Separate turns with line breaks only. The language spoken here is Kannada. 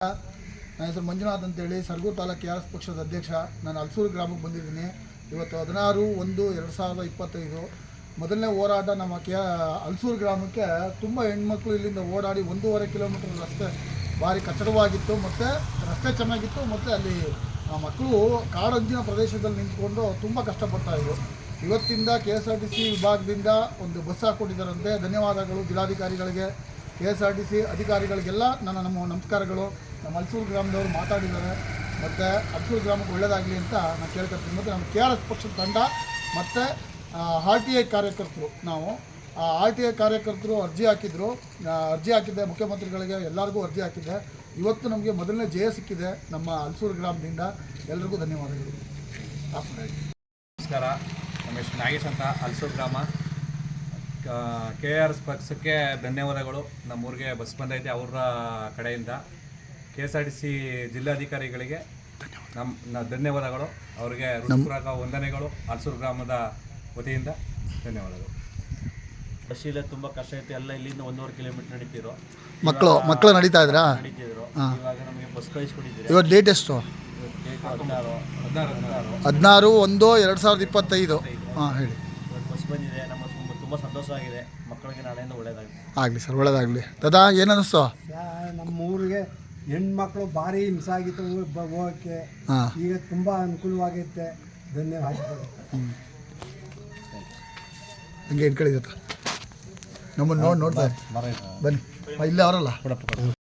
ನನ್ನ ಹೆಸರು ಮಂಜುನಾಥ್ ಅಂತೇಳಿ ಸರಗೂರು ತಾಲೂಕು KRS ಪಕ್ಷದ ಅಧ್ಯಕ್ಷ. ನಾನು ಹಲಸೂರು ಗ್ರಾಮಕ್ಕೆ ಬಂದಿದ್ದೀನಿ. ಇವತ್ತು 16/1/2025 ಮೊದಲನೇ ಹೋರಾಟ. ನಮ್ಮ ಹಲಸೂರು ಗ್ರಾಮಕ್ಕೆ ತುಂಬ ಹೆಣ್ಮಕ್ಳು ಇಲ್ಲಿಂದ ಓಡಾಡಿ 1.5 ಕಿಲೋಮೀಟರ್ ರಸ್ತೆ ಭಾರಿ ಕಚ್ಚಡವಾಗಿತ್ತು, ಮತ್ತು ರಸ್ತೆ ಚೆನ್ನಾಗಿತ್ತು, ಮತ್ತು ಅಲ್ಲಿ ಮಕ್ಕಳು ಕಾಡಂಚಿನ ಪ್ರದೇಶದಲ್ಲಿ ನಿಂತ್ಕೊಂಡು ತುಂಬ ಕಷ್ಟಪಡ್ತಾಯಿದ್ರು. ಇವತ್ತಿಂದ KSRTC ವಿಭಾಗದಿಂದ ಒಂದು ಬಸ್ ಹಾಕ್ಕೊಟ್ಟಿದ್ದಾರಂತೆ. ಧನ್ಯವಾದಗಳು ಜಿಲ್ಲಾಧಿಕಾರಿಗಳಿಗೆ, KSRTC ಅಧಿಕಾರಿಗಳಿಗೆಲ್ಲ ನಮ್ಮ ನಮಸ್ಕಾರಗಳು. ನಮ್ಮ ಹಲಸೂರು ಗ್ರಾಮದವರು ಮಾತಾಡಿದ್ದಾರೆ, ಮತ್ತು ಹಲಸೂರು ಗ್ರಾಮಕ್ಕೆ ಒಳ್ಳೆಯದಾಗಲಿ ಅಂತ ನಾನು ಕೇಳ್ಕೊಳ್ತೀನಿ. ಮತ್ತು ನಮ್ಮ KRS ಪಕ್ಷದ ತಂಡ ಮತ್ತು RTI ಕಾರ್ಯಕರ್ತರು, ನಾವು RTI ಕಾರ್ಯಕರ್ತರು ಅರ್ಜಿ ಹಾಕಿದ್ದೆ ಮುಖ್ಯಮಂತ್ರಿಗಳಿಗೆ, ಎಲ್ಲರಿಗೂ ಅರ್ಜಿ ಹಾಕಿದ್ದೆ. ಇವತ್ತು ನಮಗೆ ಮೊದಲನೇ ಜಯ ಸಿಕ್ಕಿದೆ ನಮ್ಮ ಹಲಸೂರು ಗ್ರಾಮದಿಂದ. ಎಲ್ಲರಿಗೂ ಧನ್ಯವಾದಗಳು.
ನಮಸ್ಕಾರ. ರಮೇಶ್ ನಾಗೇಶ್ ಅಂತ, ಹಲಸೂರು ಗ್ರಾಮ. KRS ಪಕ್ಷಕ್ಕೆ ಧನ್ಯವಾದಗಳು. ನಮ್ಮೂರಿಗೆ ಬಸ್ ಬಂದೈತೆ ಅವರ ಕಡೆಯಿಂದ. KSRTC ಜಿಲ್ಲಾಧಿಕಾರಿಗಳಿಗೆ ನಮ್ಮ ಧನ್ಯವಾದಗಳು. ಅವರಿಗೆ ಹೃತ್ಪೂರ್ವಕ ವಂದನೆಗಳು. ಹಲಸೂರು ಗ್ರಾಮದ ವತಿಯಿಂದ ಧನ್ಯವಾದಗಳು.
ಬಸ್ಸಿಲ್ಲ ತುಂಬ ಕಷ್ಟ ಇತ್ತು. ಎಲ್ಲ ಇಲ್ಲಿಂದ 1.5 ಕಿಲೋಮೀಟರ್ ನಡೀತಿದ್ರು.
ಮಕ್ಕಳು ನಡೀತಾ ಇದ್ರಾ?
ನಡೀತಿದ್ರು. ಇವಾಗ ನಮಗೆ ಬಸ್ ಕಳಿಸ್ಕೊಟ್ಟಿದ್ದೀರಿ.
ಇವತ್ತು ಡೇಟ್ ಎಷ್ಟು? 16/1/2025. ಹಾಂ, ಹೇಳಿ.
ಇವತ್ತು ಬಸ್ ಬಂದಿದೆ. ನಮಗೆ ತುಂಬ ಸಂತೋಷ ಆಗಿದೆ. ಮಕ್ಕಳಿಗೆ ನಾಳೆಯಿಂದ ಒಳ್ಳೆಯದಾಗಲಿ.
ಆಗಲಿ ಸರ್, ಒಳ್ಳೆಯದಾಗಲಿ. ದಾದಾ, ಏನು ಅನ್ನಿಸ್ತು?
ನಮ್ಮ ಊರಿಗೆ ಹೆಣ್ಮಕ್ಳು ಭಾರಿ ಹಿಂಸೆ ಆಗಿತ್ತು ಹೋಗೋಕ್ಕೆ. ಈಗ ತುಂಬ ಅನುಕೂಲವಾಗೈತೆ. ಧನ್ಯವಾದಗಳು.
ಹಂಗೆ ಇಟ್ಕೊಳ್ಳಿ. ನಮ್ಮನ್ನು ನೋಡ್ತಾ ಬನ್ನಿ. ಇಲ್ಲೇ ಅವರಲ್ಲ.